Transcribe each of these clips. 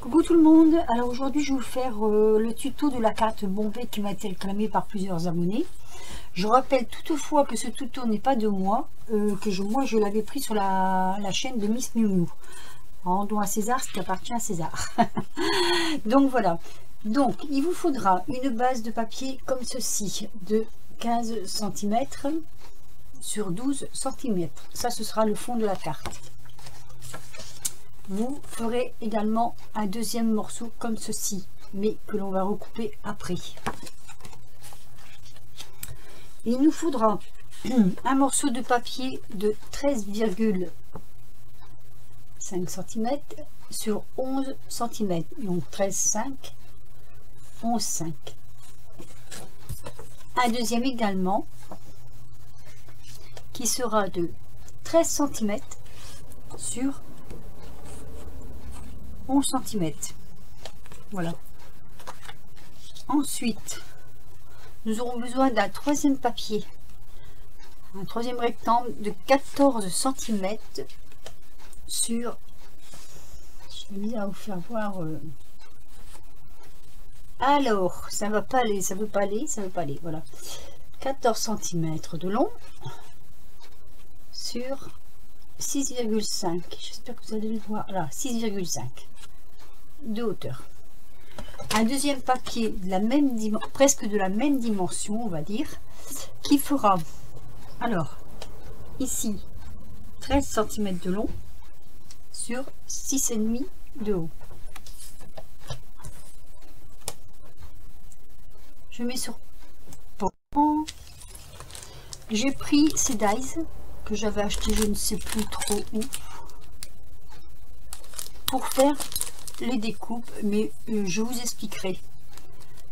Coucou tout le monde, alors aujourd'hui je vais vous faire le tuto de la carte Bombay qui m'a été réclamée par plusieurs abonnés. Je rappelle toutefois que ce tuto n'est pas de moi, moi je l'avais pris sur la chaîne de Miss Miu Miu. Rendons à César ce qui appartient à César. Donc voilà, donc il vous faudra une base de papier comme ceci de 15 cm sur 12 cm. Ça ce sera le fond de la carte. Vous ferez également un deuxième morceau comme ceci, mais que l'on va recouper après. Il nous faudra un morceau de papier de 13,5 cm sur 11 cm, donc 13,5, 11,5. Un deuxième également qui sera de 13 cm sur 11 cm. Voilà. Ensuite, nous aurons besoin d'un troisième papier, un troisième rectangle de 14 cm sur, je vais mis à vous faire voir, alors ça va pas aller, ça veut pas aller, ça veut pas aller, voilà, 14 cm de long sur 6,5, j'espère que vous allez le voir là, 6,5 de hauteur. Un deuxième papier de la même presque de la même dimension, on va dire, qui fera alors ici 13 cm de long sur 6,5 de haut. Je mets sur pan. J'ai pris ces dies que j'avais acheté je ne sais plus trop où pour faire les découpes, mais je vous expliquerai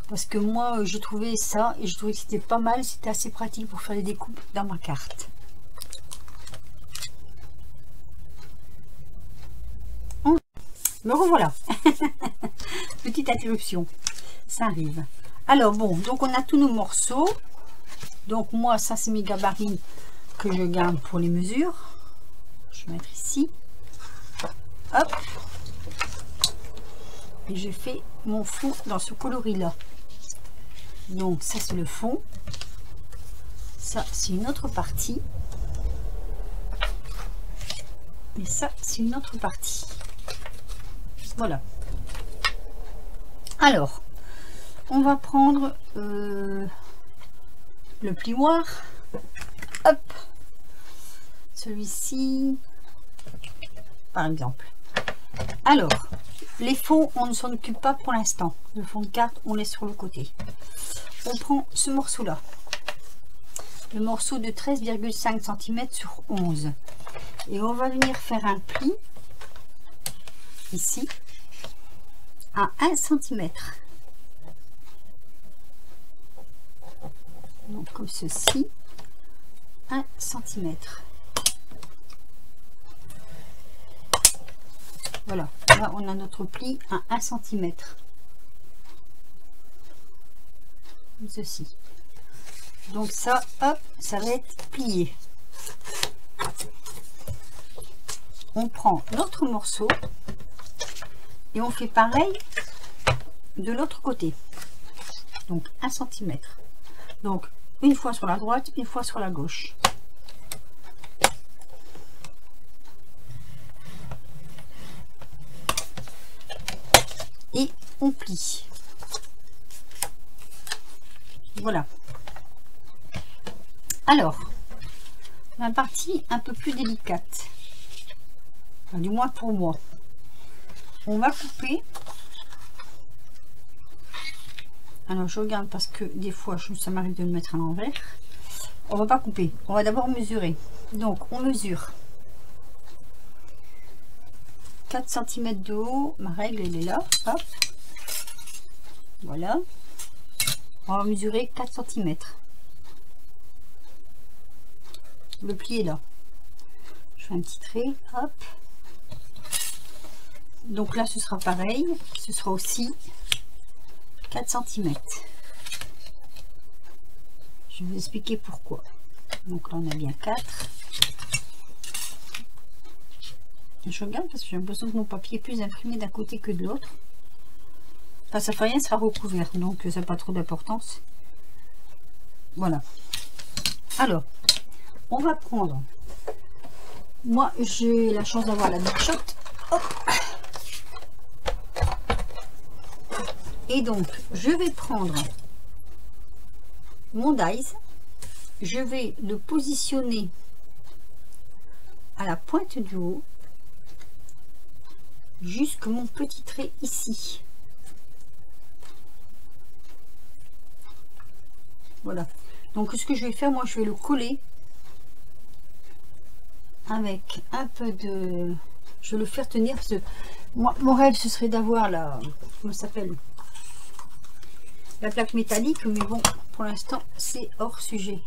parce que moi j'ai trouvé ça et je trouvais que c'était pas mal, c'était assez pratique pour faire les découpes dans ma carte. Me revoilà. Petite interruption, ça arrive. Alors bon, donc on a tous nos morceaux, donc moi ça c'est mes gabarits que je garde pour les mesures. Je vais mettre ici, hop, et je fais mon fond dans ce coloris là. Donc ça c'est le fond, ça c'est une autre partie, et ça c'est une autre partie. Voilà. Alors on va prendre le plioir, hop, celui-ci par exemple. Alors les fonds on ne s'en occupe pas pour l'instant, le fond de carte on laisse sur le côté. On prend ce morceau là, le morceau de 13,5 cm sur 11, et on va venir faire un pli ici à 1 cm, donc comme ceci, 1 cm. Voilà, là on a notre pli à 1 cm, comme ceci. Donc ça, hop, ça va être plié. On prend l'autre morceau et on fait pareil de l'autre côté, donc 1 cm. Donc une fois sur la droite, une fois sur la gauche. Et on plie. Voilà. Alors la partie un peu plus délicate, enfin, du moins pour moi, on va couper. Alors je regarde parce que des fois ça m'arrive de le mettre à l'envers. On va pas couper, on va d'abord mesurer. Donc on mesure 4 cm de haut, ma règle elle est là, hop, voilà, on va mesurer 4 cm. Le pli est là, je fais un petit trait, hop, donc là ce sera pareil, ce sera aussi 4 cm. Je vais vous expliquer pourquoi. Donc là on a bien 4, Je regarde parce que j'ai l'impression que mon papier est plus imprimé d'un côté que de l'autre. Enfin, ça fait rien, ça sera recouvert, donc ça n'a pas trop d'importance. Voilà. Alors, on va prendre. Moi, j'ai la chance d'avoir la Big Shot. Hop. Et donc, je vais prendre mon dies. Je vais le positionner à la pointe du haut, jusque mon petit trait ici. Voilà. Donc, ce que je vais faire, moi, je vais le coller avec un peu de... Je vais le faire tenir parce que moi, mon rêve, ce serait d'avoir la... Comment ça s'appelle? La plaque métallique, mais bon, pour l'instant, c'est hors sujet.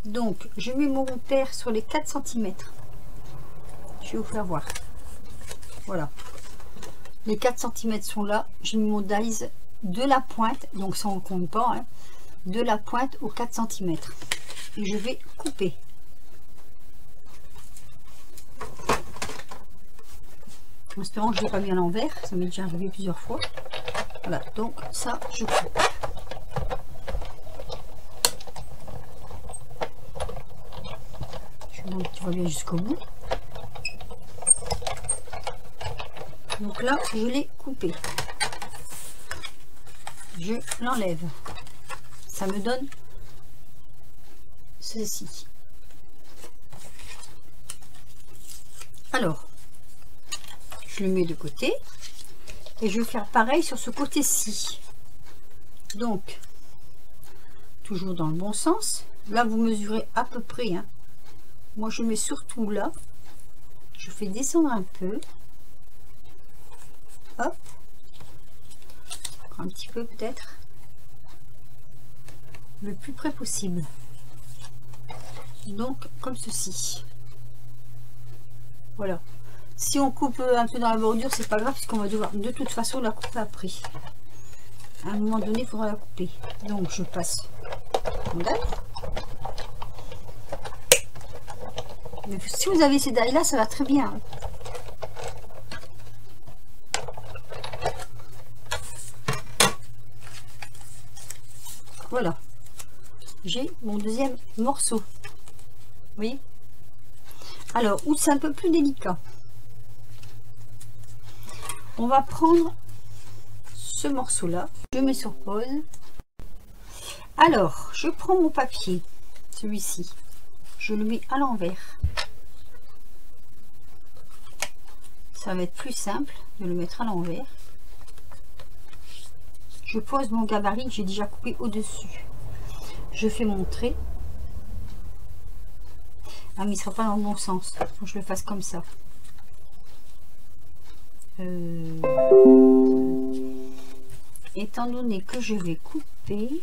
Donc, je mets mon repère sur les 4 cm. Je vais vous faire voir. Voilà. Les 4 cm sont là. J'ai mis mon dies de la pointe, donc ça on ne compte pas, hein, de la pointe aux 4 cm. Et je vais couper. En espérant que je ne l'ai pas mis à l'envers. Ça m'est déjà arrivé plusieurs fois. Voilà, donc ça, je coupe. Donc tu vois bien jusqu'au bout. Donc là, je l'ai coupé. Je l'enlève. Ça me donne ceci. Alors, je le mets de côté. Et je vais faire pareil sur ce côté-ci. Donc, toujours dans le bon sens. Là, vous mesurez à peu près. Hein. Moi, je mets surtout là. Je fais descendre un peu. Hop. Un petit peu peut-être. Le plus près possible. Donc, comme ceci. Voilà. Si on coupe un peu dans la bordure, c'est pas grave, puisqu'on va devoir de toute façon la couper après. À un moment donné, il faudra la couper. Donc, je passe mon die. Mais si vous avez ces die là, ça va très bien. Voilà. J'ai mon deuxième morceau. Vous voyez? Alors, où c'est un peu plus délicat. On va prendre ce morceau là, je mets sur pause. Alors, je prends mon papier, celui-ci, je le mets à l'envers. Ça va être plus simple de le mettre à l'envers. Je pose mon gabarit que j'ai déjà coupé au-dessus. Je fais mon trait. Ah, mais il ne sera pas dans le bon sens. Il faut que je le fasse comme ça. Étant donné que je vais couper,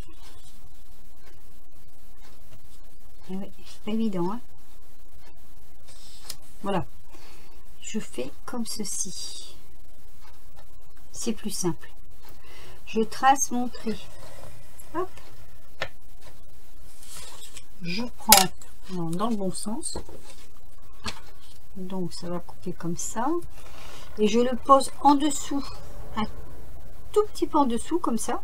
ouais, c'est pas évident, hein. Voilà, je fais comme ceci, c'est plus simple. Je trace mon trait, hop, je prends dans le bon sens, donc ça va couper comme ça. Et je le pose en dessous, un tout petit peu en dessous, comme ça.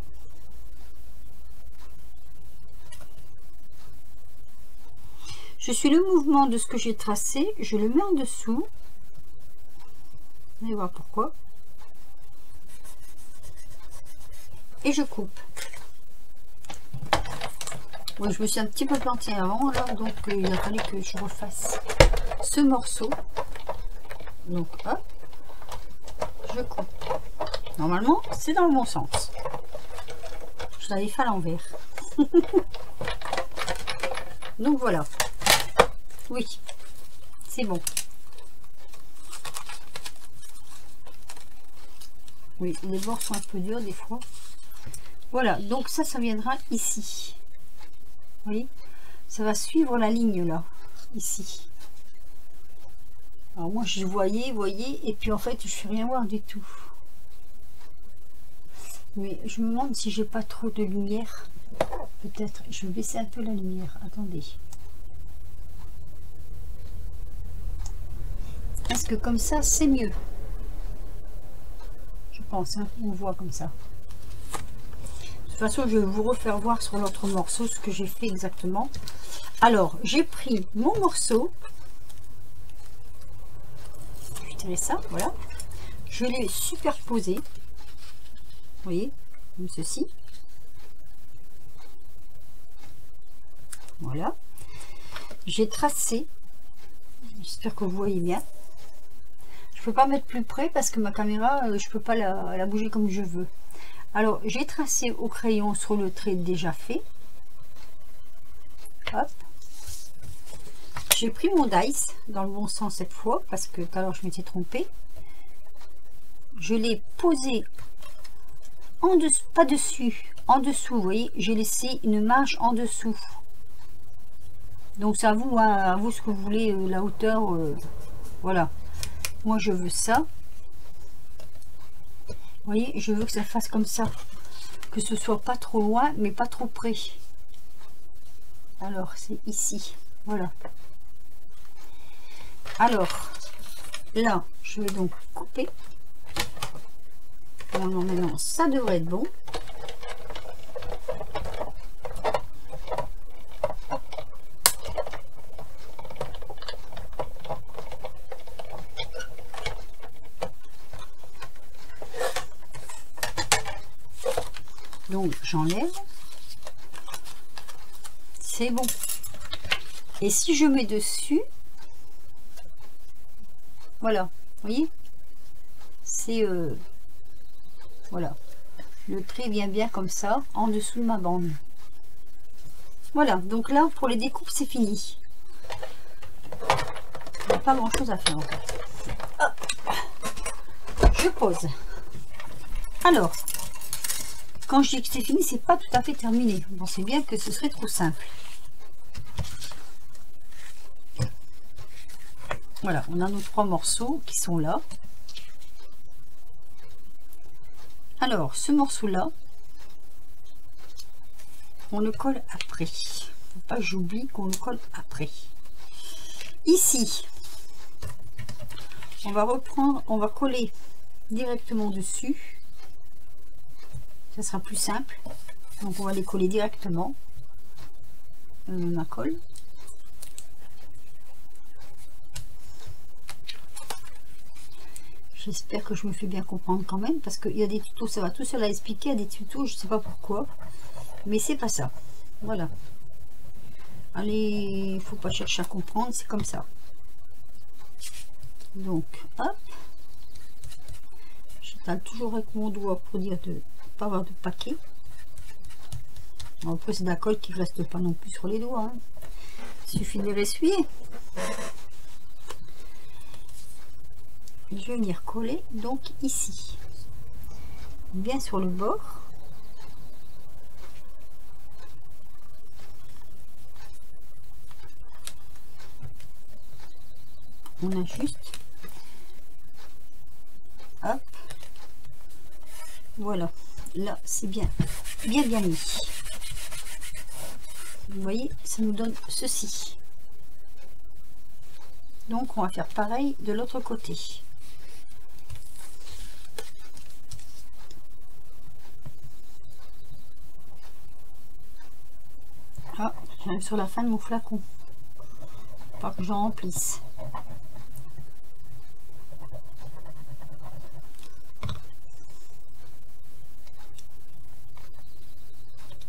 Je suis le mouvement de ce que j'ai tracé, je le mets en dessous. Vous allez voir pourquoi. Et je coupe. Oui, je me suis un petit peu plantée avant, là, donc il a fallu que je refasse ce morceau. Donc, hop. Je coupe. Normalement, c'est dans le bon sens. Je l'avais fait à l'envers. Donc voilà. Oui, c'est bon. Oui, les bords sont un peu durs des fois. Voilà, donc ça viendra ici. Vous voyez, ça va suivre la ligne là, ici. Alors moi je voyais, et puis en fait je ne fais rien voir du tout. Mais je me demande si j'ai pas trop de lumière. Peut-être, je vais baisser un peu la lumière. Attendez. Parce que comme ça, c'est mieux. Je pense, hein, on voit comme ça. De toute façon, je vais vous refaire voir sur l'autre morceau ce que j'ai fait exactement. Alors, j'ai pris mon morceau. Je vais tirer ça, voilà. Je l'ai superposé. Vous voyez, comme ceci. Voilà. J'ai tracé. J'espère que vous voyez bien. Je peux pas mettre plus près parce que ma caméra, je peux pas la bouger comme je veux. Alors, j'ai tracé au crayon sur le trait déjà fait. Hop. J'ai pris mon dice dans le bon sens cette fois parce que tout à l'heure je m'étais trompée. Je l'ai posé en dessous, pas dessus, en dessous. Vous voyez, j'ai laissé une marge en dessous. Donc c'est à vous, hein, à vous ce que vous voulez, la hauteur. Voilà. Moi je veux ça. Vous voyez, je veux que ça fasse comme ça, que ce soit pas trop loin, mais pas trop près. Alors c'est ici. Voilà. Alors là, je vais donc couper. Alors maintenant, ça devrait être bon. Donc j'enlève. C'est bon. Et si je mets dessus, voilà, vous voyez, c'est voilà, le trait vient bien comme ça en dessous de ma bande. Voilà, donc là pour les découpes c'est fini. Il n'y a pas grand chose à faire encore. Je pose. Alors, quand je dis que c'est fini, c'est pas tout à fait terminé. Vous pensez bien que ce serait trop simple. Voilà, on a nos 3 morceaux qui sont là. Alors, ce morceau-là, on le colle après. Faut pas que j'oublie qu'on le colle après. Ici, on va reprendre, on va coller directement dessus. Ça sera plus simple. Donc, on va les coller directement. Ma colle. J'espère que je me fais bien comprendre quand même, parce qu'il y a des tutos, ça va tout seul à expliquer, il y a des tutos, je sais pas pourquoi, mais c'est pas ça. Voilà. Allez, il faut pas chercher à comprendre, c'est comme ça. Donc, hop. J'étale toujours avec mon doigt pour dire de ne pas avoir de paquet. Après, c'est de la colle qui reste pas non plus sur les doigts. Hein. Il suffit de les essuyer. Je vais venir coller donc ici, bien sur le bord. On ajuste. Hop. Voilà. Là, c'est bien mis. Vous voyez, ça nous donne ceci. Donc, on va faire pareil de l'autre côté. Ah, j'arrive sur la fin de mon flacon. Pas que j'en remplisse.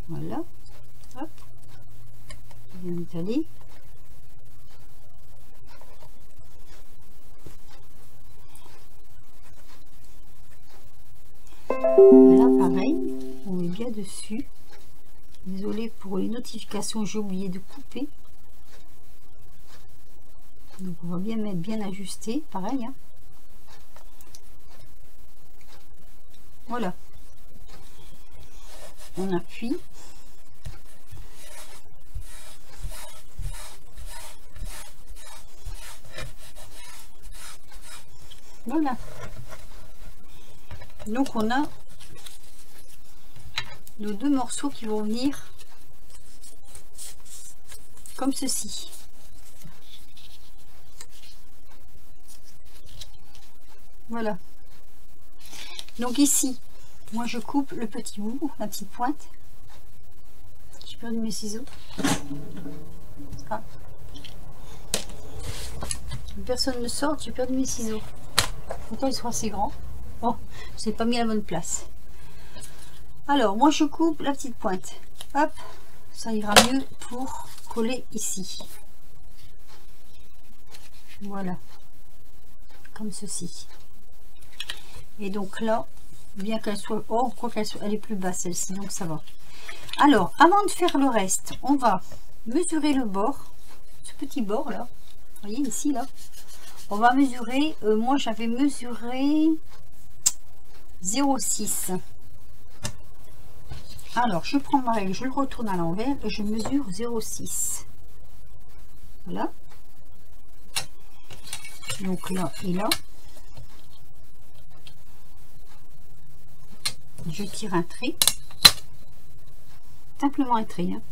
Voilà. Hop. Je vais m'étaler. Voilà, pareil. On met bien dessus. Désolée pour les notifications, j'ai oublié de couper. Donc on va bien mettre bien ajusté, pareil. Hein. Voilà. On appuie. Voilà. Donc on a nos 2 morceaux qui vont venir comme ceci. Voilà. Donc ici, moi je coupe le petit bout, la petite pointe. J'ai perdu mes ciseaux. Ah. Personne ne sort, j'ai perdu mes ciseaux. Pourquoi ils sont assez grands? Oh, je n'ai pas mis à la bonne place. Alors, moi je coupe la petite pointe. Hop, ça ira mieux pour coller ici. Voilà. Comme ceci. Et donc là, bien qu'elle soit... Oh, quoi qu'elle soit... Elle est plus basse celle-ci, donc ça va. Alors, avant de faire le reste, on va mesurer le bord. Ce petit bord là. Vous voyez ici là. On va mesurer... moi j'avais mesuré 0,6. Alors, je prends ma règle, je le retourne à l'envers et je mesure 0,6. Voilà. Donc là et là. Je tire un trait. Simplement un trait. Hein.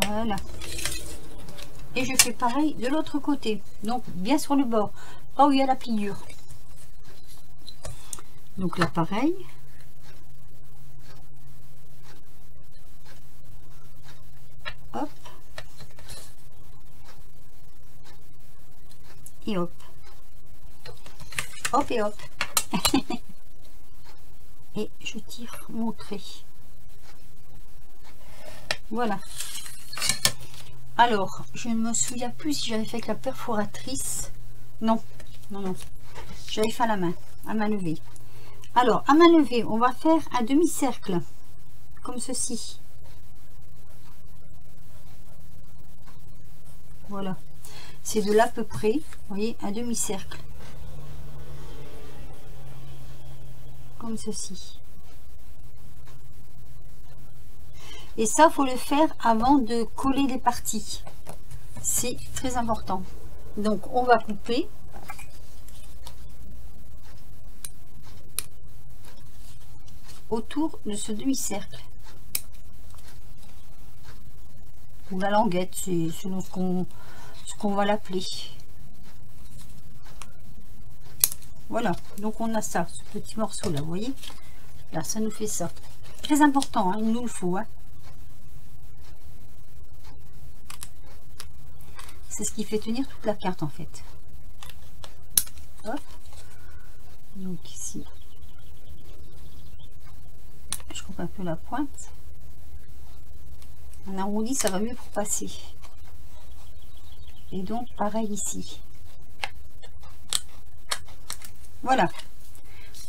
Voilà. Et je fais pareil de l'autre côté. Donc, bien sur le bord. Pas où il y a la pliure. Donc là, pareil. Hop. Et hop. Hop et hop. Et je tire mon trait. Voilà. Alors, je ne me souviens plus si j'avais fait avec la perforatrice. Non, non, non. J'avais fait à la main, à main levée. Alors, à main levée, on va faire un demi-cercle, comme ceci. Voilà. C'est de là à peu près, vous voyez, un demi-cercle. Comme ceci. Et ça, faut le faire avant de coller les parties. C'est très important. Donc, on va couper. Autour de ce demi-cercle. Ou la languette, c'est selon ce qu'on va l'appeler. Voilà, donc on a ça, ce petit morceau là, vous voyez. Là, ça nous fait ça. Très important, hein, il nous le faut. Hein. C'est ce qui fait tenir toute la carte en fait. Hop. Donc ici, je coupe un peu la pointe. Un arrondi, ça va mieux pour passer. Et donc pareil ici. Voilà.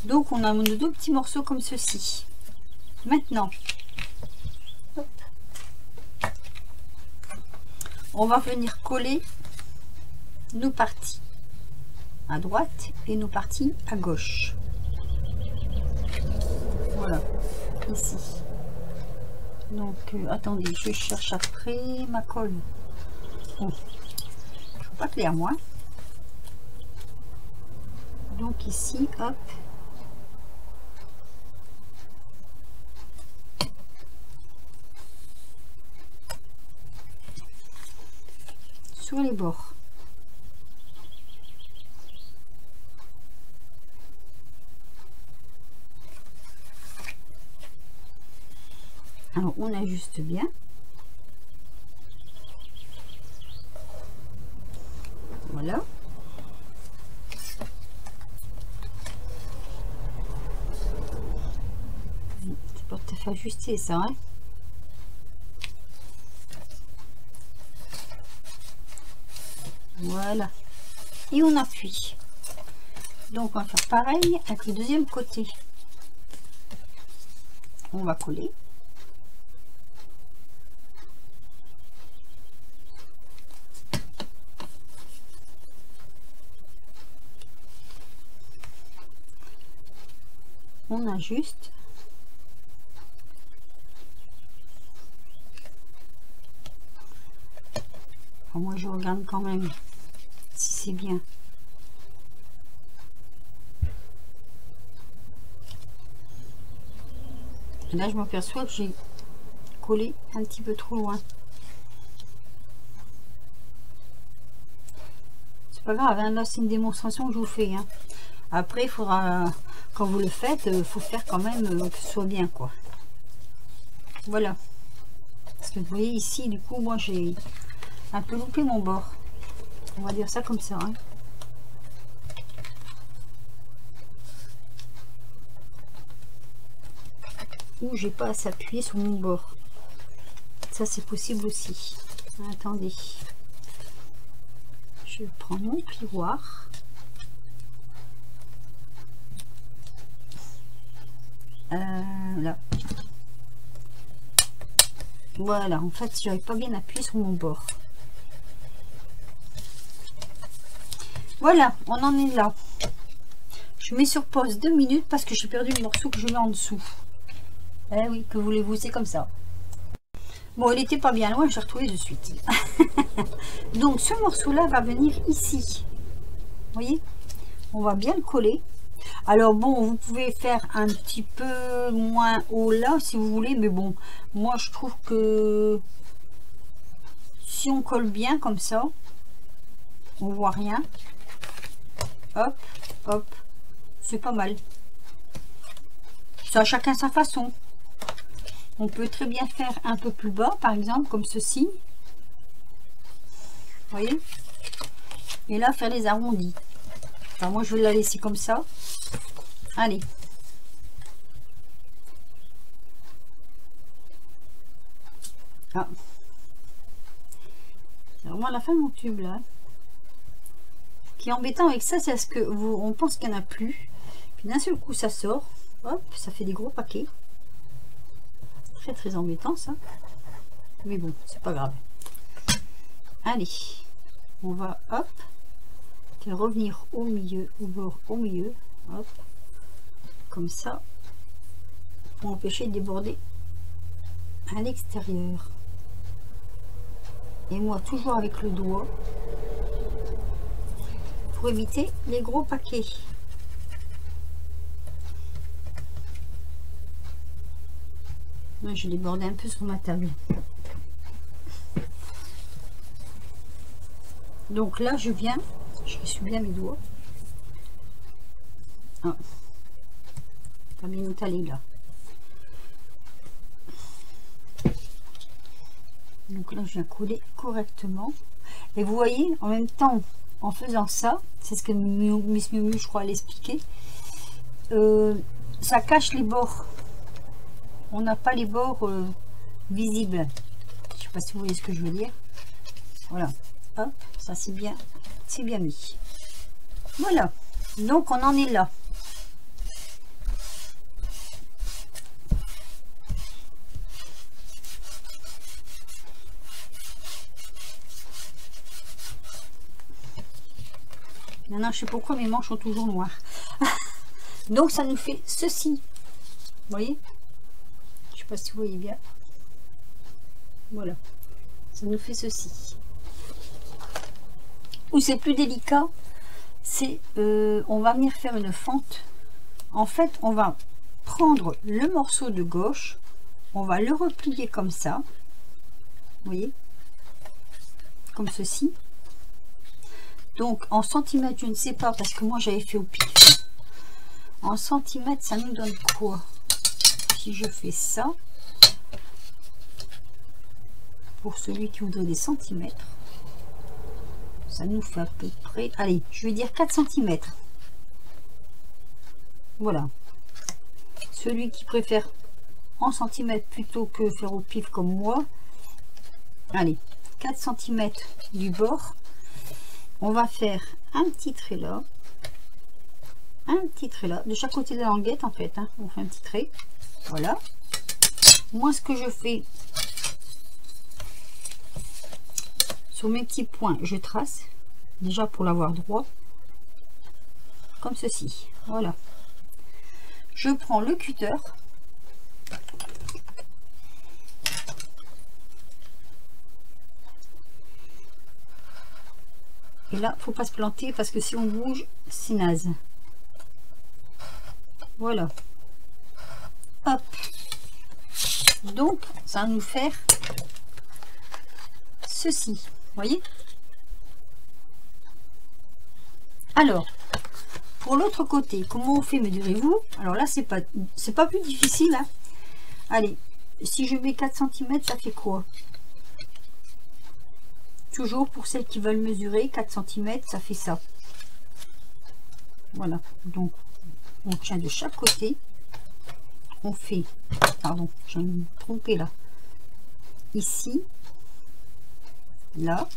Donc on a nos deux petits morceaux comme ceci. Maintenant, hop, on va venir coller nos parties à droite et nos parties à gauche. Voilà, ici. Donc attendez, je cherche après ma colle. Oh, je veux pas clair moi. Donc ici, hop. Sur les bords. Alors on ajuste bien. Voilà. C'est pas tout à fait ajusté ça, hein. Voilà. Et on appuie. Donc on va faire pareil avec le deuxième côté. On va coller. On ajuste. Enfin, moi je regarde quand même si c'est bien. Et là je m'aperçois que j'ai collé un petit peu trop loin. C'est pas grave, hein, là c'est une démonstration que je vous fais, hein. Après il faudra, quand vous le faites, il faut faire quand même que ce soit bien, quoi. Voilà, parce que vous voyez ici, du coup moi j'ai un peu loupé mon bord, on va dire ça comme ça, hein. Ou j'ai pas assez appuyé sur mon bord, ça c'est possible aussi. Attendez, je prends mon plioir. Là. Voilà, en fait j'avais pas bien appuyé sur mon bord. Voilà, on en est là. Je mets sur pause 2 minutes parce que j'ai perdu le morceau que je mets en dessous. Eh oui, que voulez-vous, c'est comme ça. Bon, il était pas bien loin, je l'ai retrouvé de suite. Donc ce morceau là va venir ici, vous voyez, on va bien le coller. Alors bon, vous pouvez faire un petit peu moins haut là si vous voulez, mais bon, moi je trouve que si on colle bien comme ça, on voit rien. Hop, hop, c'est pas mal. Ça, chacun sa façon. On peut très bien faire un peu plus bas, par exemple, comme ceci. Vous voyez? Et là, faire les arrondis. Enfin, moi, je vais la laisser comme ça. Allez. Ah. C'est vraiment la fin de mon tube, là. Ce qui est embêtant avec ça, c'est ce que on pense qu'il n'y en a plus. Puis d'un seul coup, ça sort. Hop, ça fait des gros paquets. Très, très embêtant, ça. Mais bon, c'est pas grave. Allez. On va, hop, revenir au milieu, au bord, au milieu. Hop. Comme ça. Pour empêcher de déborder à l'extérieur. Et moi, toujours avec le doigt. Pour éviter les gros paquets. Là, je débordais un peu sur ma table. Donc là, je viens, je suis bien mes doigts. Ah. Pas bien étalé là. Donc là, je viens coller correctement. Et vous voyez, en même temps, en faisant ça, c'est ce que Miss Miu, je crois, l'expliquer. Ça cache les bords. On n'a pas les bords visibles. Je sais pas si vous voyez ce que je veux dire. Voilà. Hop, ça c'est bien mis. Voilà. Donc on en est là. Maintenant, je sais pourquoi mes manches sont toujours noires. Donc ça nous fait ceci. Vous voyez? Je sais pas si vous voyez bien. Voilà. Ça nous fait ceci. Où c'est plus délicat, c'est on va venir faire une fente. En fait, on va prendre le morceau de gauche, on va le replier comme ça. Vous voyez? Comme ceci. Donc en centimètres, je ne sais pas parce que moi j'avais fait au pif. En centimètres, ça nous donne quoi? Si je fais ça, pour celui qui voudrait des centimètres, ça nous fait à peu près, allez, je vais dire 4 cm. Voilà. Celui qui préfère en centimètres plutôt que faire au pif comme moi, allez, 4 cm du bord. On va faire un petit trait là, un petit trait là, de chaque côté de la languette en fait, hein, on fait un petit trait. Voilà. Moi, ce que je fais sur mes petits points, je trace déjà pour l'avoir droit, comme ceci. Voilà. Je prends le cutter. Et là, faut pas se planter parce que si on bouge, c'est naze. Voilà. Hop. Donc, ça va nous faire ceci. Voyez? Alors, pour l'autre côté, comment on fait, me direz-vous? Alors là, c'est pas plus difficile, hein. Allez, si je mets 4 cm, ça fait quoi? Toujours pour celles qui veulent mesurer, 4 cm, ça fait ça. Voilà, donc on tient de chaque côté. On fait, pardon, j'ai me trompé là. Ici, là,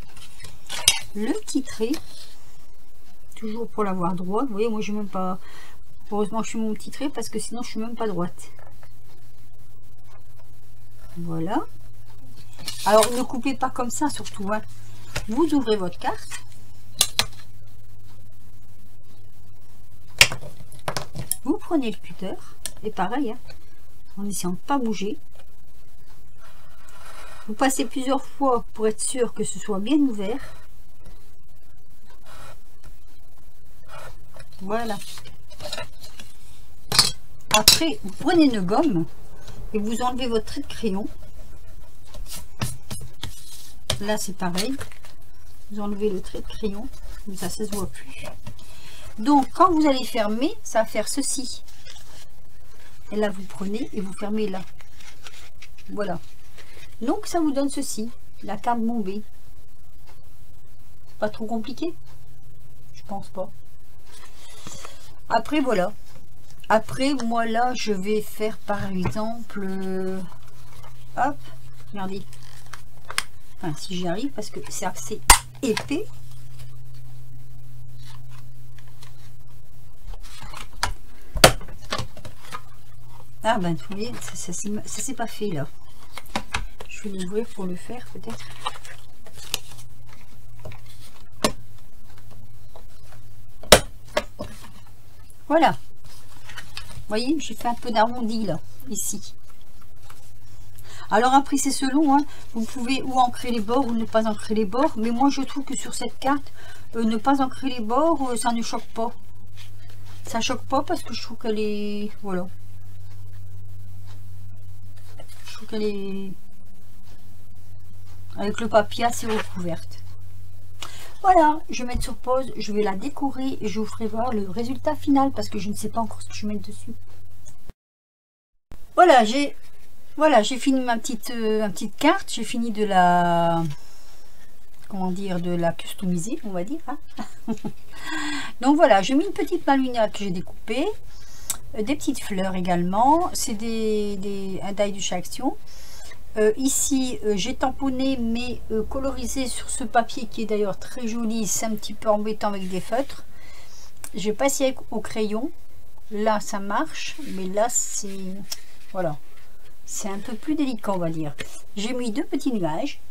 le petit trait, toujours pour l'avoir droit. Vous voyez, moi je suis même pas, heureusement je suis mon petit trait parce que sinon je suis même pas droite. Voilà. Alors ne coupez pas comme ça surtout, hein. Vous ouvrez votre carte, vous prenez le cutter et pareil, hein, en essayant de pas bouger. Vous passez plusieurs fois pour être sûr que ce soit bien ouvert. Voilà. Après, vous prenez une gomme et vous enlevez votre trait de crayon. Là, c'est pareil. Vous enlevez le trait de crayon, mais ça se voit plus. Donc, quand vous allez fermer, ça va faire ceci. Et là, vous prenez et vous fermez là. Voilà. Donc, ça vous donne ceci, la carte bombée. Pas trop compliqué? Je pense pas. Après, voilà. Après, moi, là, je vais faire, par exemple... hop, regardez. Enfin, si j'y arrive, parce que c'est assez épais. Ah ben, vous voyez, ça c'est pas fait, là. Je vais l'ouvrir pour le faire, peut-être. Voilà. Vous voyez, j'ai fait un peu d'arrondi, là, ici. Alors après, c'est selon, hein, vous pouvez ou ancrer les bords ou ne pas ancrer les bords. Mais moi, je trouve que sur cette carte, ne pas ancrer les bords, ça ne choque pas. Ça choque pas parce que je trouve qu'elle est... Voilà. Je trouve qu'elle est... avec le papier assez recouverte. Voilà, je vais mettre sur pause, je vais la décorer et je vous ferai voir le résultat final parce que je ne sais pas encore ce que je vais mettre dessus. Voilà, j'ai fini ma petite carte, j'ai fini de la, comment dire, de la customiser, on va dire, hein. Donc voilà, j'ai mis une petite malina que j'ai découpée, des petites fleurs également, c'est un die de chez Action. Ici, j'ai tamponné mais colorisé sur ce papier qui est d'ailleurs très joli. C'est un petit peu embêtant avec des feutres. J'ai passé au crayon. Là, ça marche, mais là, c'est... Voilà. C'est un peu plus délicat, on va dire. J'ai mis 2 petits nuages.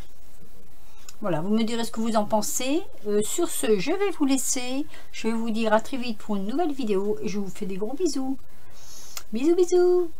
Voilà, vous me direz ce que vous en pensez. Sur ce, je vais vous laisser. Je vais vous dire à très vite pour une nouvelle vidéo. Et je vous fais des gros bisous. Bisous, bisous.